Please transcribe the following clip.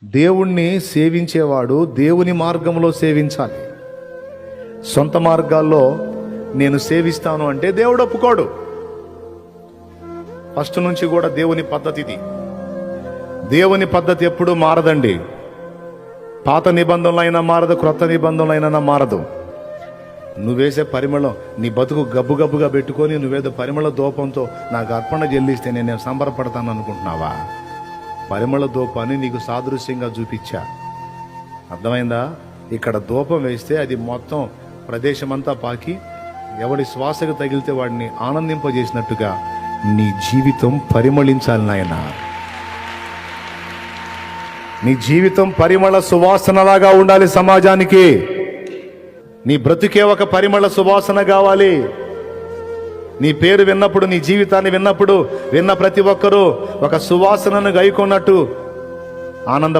దేవుణ్ణి సేవించేవాడు దేవుని మార్గంలో సేవించాలి. సొంత మార్గాల్లో నేను సేవిస్తాను అంటే దేవుడు ఒప్పుకోడు. ఫస్ట్ నుంచి కూడా దేవుని పద్ధతి ఇది. దేవుని పద్ధతి ఎప్పుడూ మారదండి. పాత నిబంధనలు అయినా మారదు, క్రొత్త నిబంధనలు అయినా మారదు. నువ్వేసే పరిమళం, నీ బతుకు గబ్బు గబ్బుగా పెట్టుకొని నువ్వేదో పరిమళ ధూపంతో నాకు అర్పణ చెల్లిస్తే నేను సంబరపడతాను అనుకుంటున్నావా? పరిమళ ధూపాన్ని నీకు సాదృశ్యంగా చూపించా. అర్థమైందా? ఇక్కడ ధూపం వేస్తే అది మొత్తం ప్రదేశమంతా పాకి ఎవడి శ్వాసకు తగిలితే వాడిని ఆనందింపజేసినట్టుగా నీ జీవితం పరిమళించాలి నాయనా. నీ జీవితం పరిమళ సువాసనలాగా ఉండాలి సమాజానికి. నీ బ్రతుకే ఒక పరిమళ సువాసన కావాలి. నీ పేరు విన్నప్పుడు, నీ జీవితాన్ని విన్నప్పుడు విన్న ప్రతి ఒక్కరూ ఒక సువాసనను గైకొన్నట్టు ఆనంద